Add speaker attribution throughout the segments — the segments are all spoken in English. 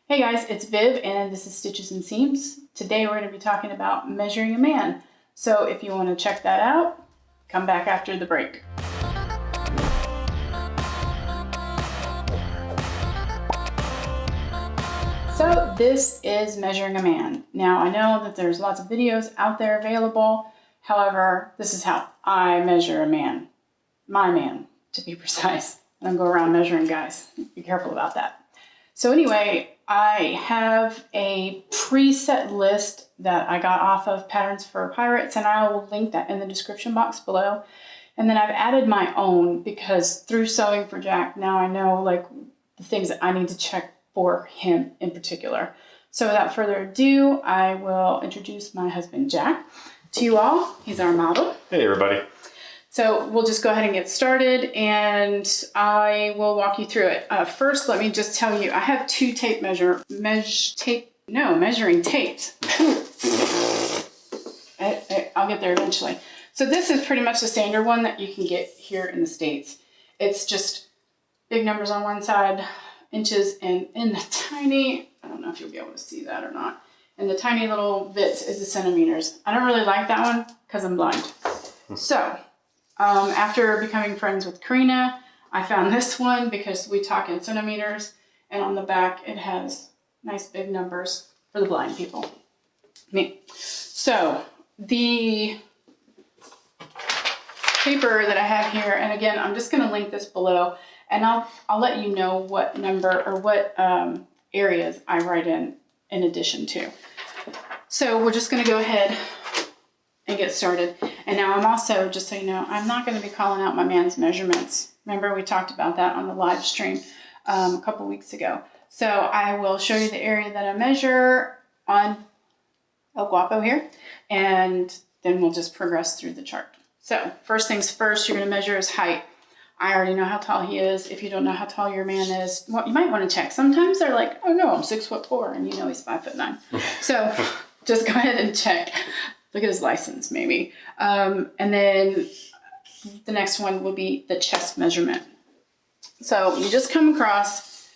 Speaker 1: Hey guys, it's Viv and this is Stitches and Seams. Today we're going to be talking about measuring a man. So if you want to check that out, come back after the break. So this is measuring a man. Now I know that there's lots of videos out there available. However, this is how I measure a man. My man, to be precise. I don't go around measuring guys. Be careful about that. So anyway, I have a preset list that I got off of Patterns for Pirates, and I will link that in the description box below. And then I've added my own because through Sewing for Jack, now I know like the things that I need to check for him in particular. So without further ado, I will introduce my husband Jack to you all. He's our model.
Speaker 2: Hey everybody.
Speaker 1: So we'll just go ahead and get started and I will walk you through it. First, let me just tell you, I have two measuring tapes. I'll get there eventually. So this is pretty much the standard one that you can get here in the States. It's just big numbers on one side, inches, and in the tiny, I don't know if you'll be able to see that or not, and the tiny little bits is the centimeters. I don't really like that one because I'm blind. So, after becoming friends with Karina, I found this one because we talk in centimeters, and on the back it has nice big numbers for the blind people. Me. So the paper that I have here, and again, I'm just going to link this below, and I'll let you know what number or what areas I write in addition to. So we're just going to go ahead and get started. And now I'm also, just so you know, I'm not going to be calling out my man's measurements. Remember we talked about that on the live stream a couple weeks ago. So I will show you the area that I measure on El Guapo here, and then we'll just progress through the chart. So first things first, you're going to measure his height. I already know how tall he is. If you don't know how tall your man is, well, you might want to check. Sometimes they're like, oh no, I'm 6'4", and you know he's 5'9". So just go ahead and check. Look at his license, maybe. And then the next one will be the chest measurement. So you just come across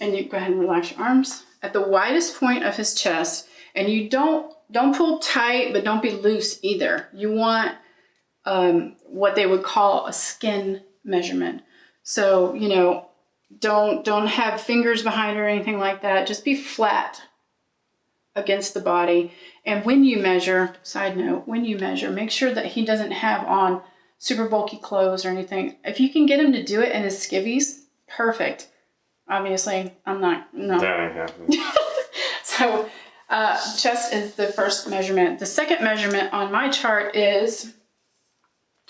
Speaker 1: and you go ahead and relax your arms at the widest point of his chest. And you don't pull tight, but don't be loose either. You want what they would call a skin measurement. So, you know, don't have fingers behind or anything like that. Just be flat against the body. And when you measure, side note, when you measure, make sure that he doesn't have on super bulky clothes or anything. If you can get him to do it in his skivvies, perfect. Obviously, I'm not, no.
Speaker 2: That ain't happening.
Speaker 1: So, chest is the first measurement. The second measurement on my chart is,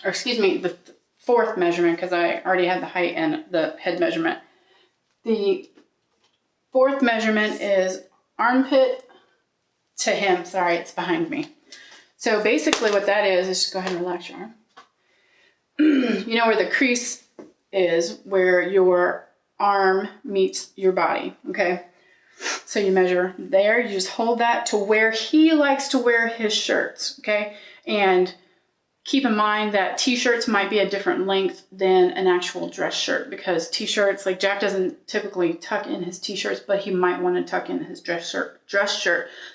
Speaker 1: or excuse me, the fourth measurement, because I already had the height and the head measurement. The fourth measurement is armpit to him. Sorry, it's behind me. So basically what that is just go ahead and relax your arm. You know where the crease is, where your arm meets your body, okay? So you measure there, you just hold that to where he likes to wear his shirts, okay? And keep in mind that t-shirts might be a different length than an actual dress shirt, because t-shirts, like Jack doesn't typically tuck in his t-shirts, but he might want to tuck in his dress shirt.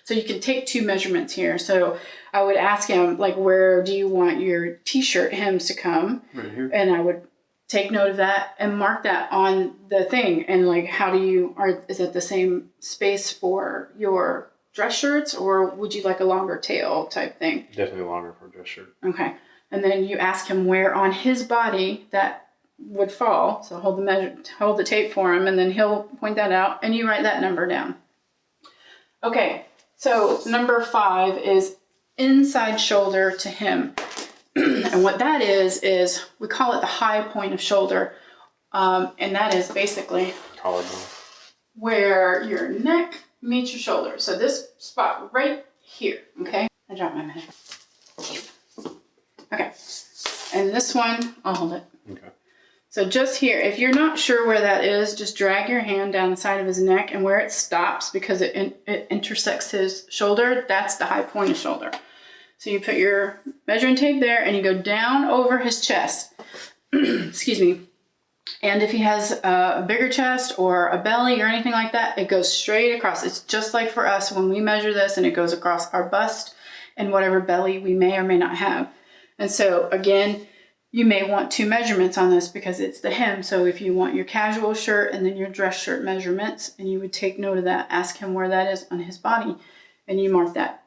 Speaker 1: So you can take two measurements here. So I would ask him, like, where do you want your t-shirt hems to come?
Speaker 2: Right here.
Speaker 1: And I would take note of that and mark that on the thing. And like, is it the same space for your dress shirts, or would you like a longer tail type thing?
Speaker 2: Definitely longer for a dress shirt.
Speaker 1: Okay. And then you ask him where on his body that would fall. So hold the tape for him, and then he'll point that out, and you write that number down. Okay. So number 5 is inside shoulder to him. And what that is we call it the high point of shoulder. And that is basically
Speaker 2: Collarbone. Where
Speaker 1: your neck meets your shoulder. So this spot right here, okay? I dropped my pen. Okay. And this one, I'll hold it.
Speaker 2: Okay.
Speaker 1: So just here, if you're not sure where that is, just drag your hand down the side of his neck, and where it stops, because it intersects his shoulder, that's the high point of shoulder. So you put your measuring tape there, and you go down over his chest. Excuse me. And if he has a bigger chest or a belly or anything like that, it goes straight across. It's just like for us when we measure this, and it goes across our bust and whatever belly we may or may not have. And so again, you may want 2 measurements on this because it's the hem. So if you want your casual shirt and then your dress shirt measurements, and you would take note of that, ask him where that is on his body, and you mark that.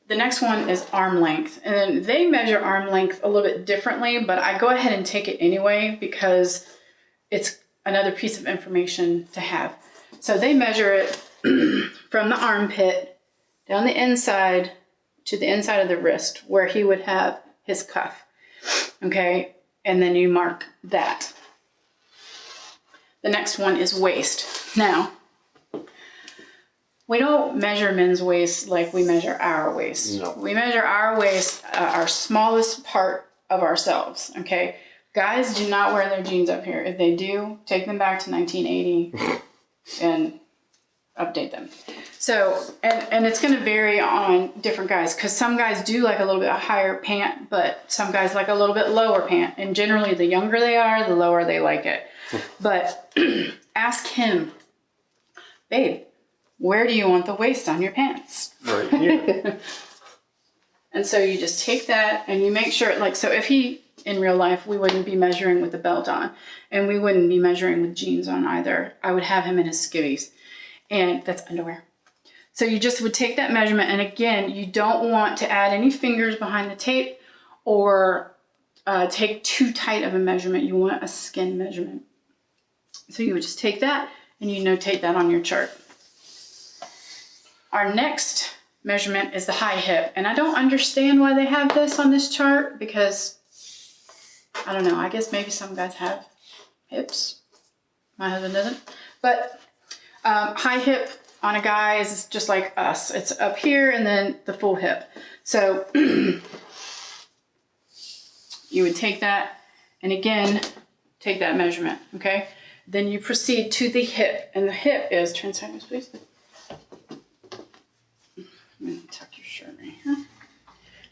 Speaker 1: The next one is arm length, and they measure arm length a little bit differently, but I go ahead and take it anyway because it's another piece of information to have. So they measure it from the armpit down the inside to the inside of the wrist where he would have his cuff, okay? And then you mark that. The next one is waist. Now, we don't measure men's waist like we measure our waist.
Speaker 2: No.
Speaker 1: We measure our waist, our smallest part of ourselves, okay? Guys do not wear their jeans up here. If they do, take them back to 1980 and update them. So, and it's gonna vary on different guys because some guys do like a little bit higher pant, but some guys like a little bit lower pant. And generally the younger they are, the lower they like it. But ask him, babe, where do you want the waist on your pants?
Speaker 2: Right here.
Speaker 1: And so you just take that and you make sure, like, so if he, in real life, we wouldn't be measuring with the belt on, and we wouldn't be measuring with jeans on either. I would have him in his skivvies, and that's underwear. So you just would take that measurement, and again, you don't want to add any fingers behind the tape or take too tight of a measurement. You want a skin measurement. So you would just take that and you notate that on your chart. Our next measurement is the high hip, and I don't understand why they have this on this chart because I don't know, I guess maybe some guys have hips. My husband doesn't. But high hip on a guy is just like us. It's up here and then the full hip. So you would take that and again, take that measurement, okay? Then you proceed to the hip, and the hip is, turn sideways please. I'm gonna tuck your shirt right here.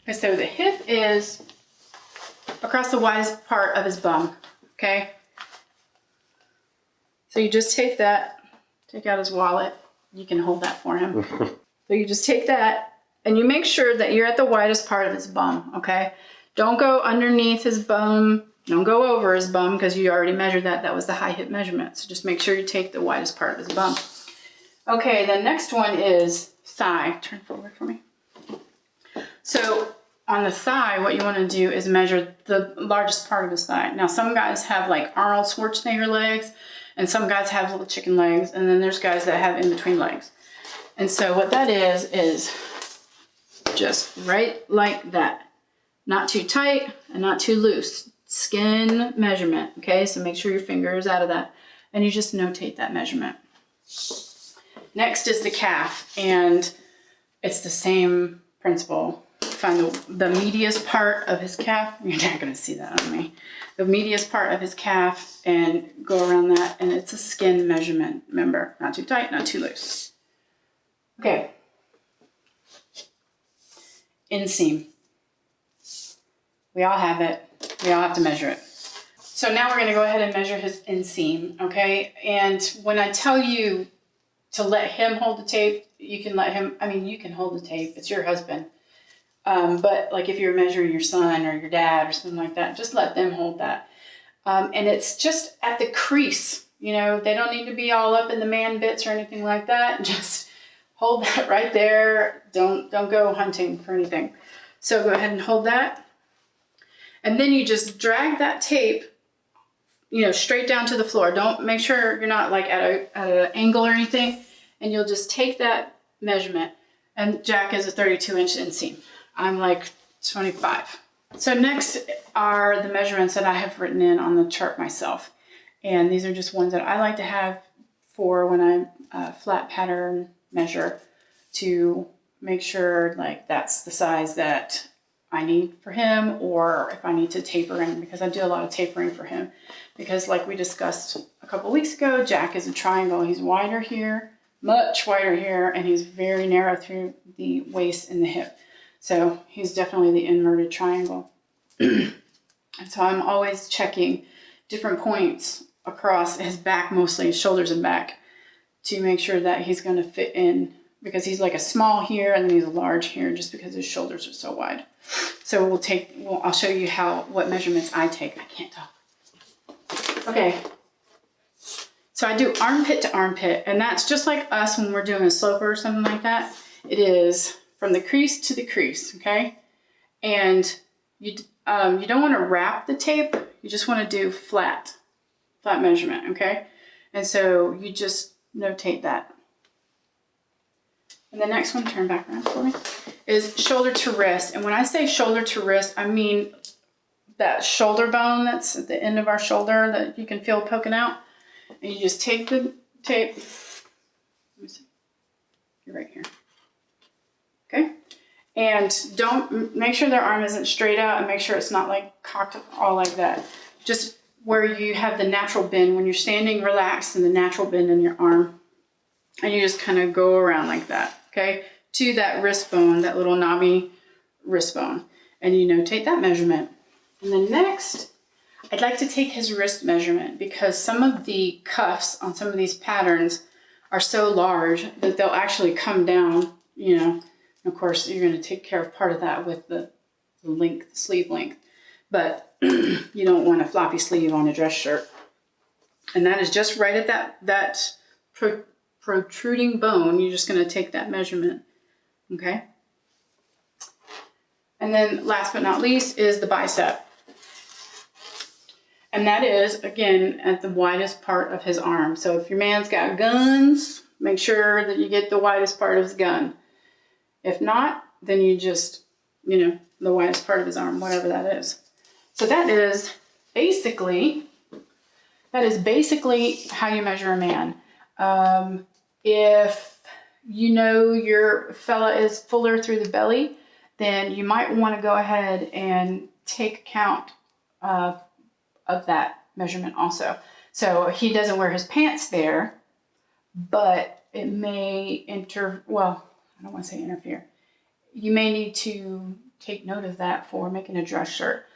Speaker 1: Okay, so the hip is across the widest part of his bum, okay? So you just take that, take out his wallet. You can hold that for him. So you just take that and you make sure that you're at the widest part of his bum, okay? Don't go underneath his bum. Don't go over his bum because you already measured that. That was the high hip measurement. So just make sure you take the widest part of his bum. Okay, the next one is thigh. Turn forward for me. So on the thigh, what you want to do is measure the largest part of his thigh. Now, some guys have like Arnold Schwarzenegger legs, and some guys have little chicken legs, and then there's guys that have in-between legs. And so what that is just right like that. Not too tight and not too loose. Skin measurement, okay? So make sure your finger is out of that, and you just notate that measurement. Next is the calf, and it's the same principle. Find the medius part of his calf. You're not gonna see that on me. The medius part of his calf and go around that, and it's a skin measurement. Remember, not too tight, not too loose. Okay. Inseam. We all have it. We all have to measure it. So now we're gonna go ahead and measure his inseam, okay? And when I tell you to let him hold the tape, you can let him, I mean, you can hold the tape, it's your husband. But like if you're measuring your son or your dad or something like that, just let them hold that. And it's just at the crease, you know, they don't need to be all up in the man bits or anything like that. Just hold that right there. Don't go hunting for anything. So go ahead and hold that. And then you just drag that tape, you know, straight down to the floor. Don't, make sure you're not like at an angle or anything. And you'll just take that measurement. And Jack is a 32-inch inseam. I'm like 25. So next are the measurements that I have written in on the chart myself. And these are just ones that I like to have for when I flat pattern measure to make sure like that's the size that I need for him, or if I need to taper him, because I do a lot of tapering for him. Because like we discussed a couple weeks ago, Jack is a triangle. He's wider here, much wider here, and he's very narrow through the waist and the hip. So he's definitely the inverted triangle. And so I'm always checking different points across his back, mostly his shoulders and back, to make sure that he's going to fit in, because he's like a small here and then he's a large here just because his shoulders are so wide. So I'll show you what measurements I take. I can't talk. Okay. So I do armpit to armpit, and that's just like us when we're doing a sloper or something like that. It is from the crease to the crease, okay? And you don't want to wrap the tape. You just want to do flat measurement, okay? And so you just notate that. And the next one, turn back around for me, is shoulder to wrist. And when I say shoulder to wrist, I mean that shoulder bone that's at the end of our shoulder that you can feel poking out. And you just take the tape. Let me see. You're right here. Okay? And make sure their arm isn't straight out, and make sure it's not like cocked all like that. Just where you have the natural bend when you're standing relaxed, and the natural bend in your arm. And you just kind of go around like that, okay? To that wrist bone, that little knobby wrist bone. And you notate that measurement. And then next, I'd like to take his wrist measurement, because some of the cuffs on some of these patterns are so large that they'll actually come down, you know. Of course, you're going to take care of part of that with the length, the sleeve length. But you don't want a floppy sleeve on a dress shirt. And that is just right at that protruding bone. You're just going to take that measurement, okay? And then last but not least is the bicep. And that is, again, at the widest part of his arm. So if your man's got guns, make sure that you get the widest part of his gun. If not, then you just, the widest part of his arm, whatever that is. So that is basically how you measure a man. If your fella is fuller through the belly, then you might want to go ahead and take account of that measurement also. So he doesn't wear his pants there, but it may I don't want to say interfere. You may need to take note of that for making a dress shirt.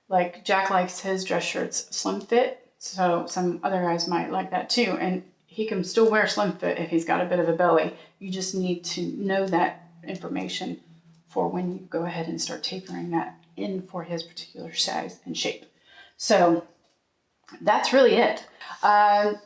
Speaker 1: Like Jack likes his dress shirts slim fit, so some other guys might like that too. And he can still wear slim fit if he's got a bit of a belly. You just need to know that information for when you go ahead and start tapering that in for his particular size and shape. So that's really it.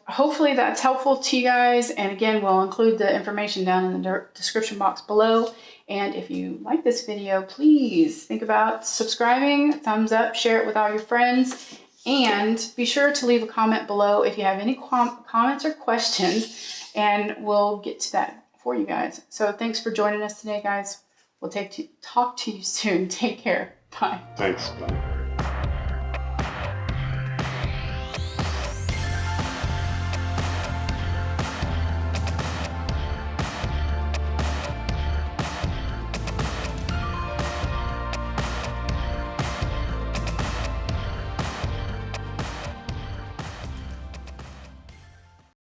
Speaker 1: Hopefully that's helpful to you guys. And again, we'll include the information down in the description box below. And if you like this video, please think about subscribing, thumbs up, share it with all your friends. And be sure to leave a comment below if you have any comments or questions, and we'll get to that for you guys. So thanks for joining us today, guys. We'll talk to you soon. Take care. Bye.
Speaker 2: Thanks. Bye.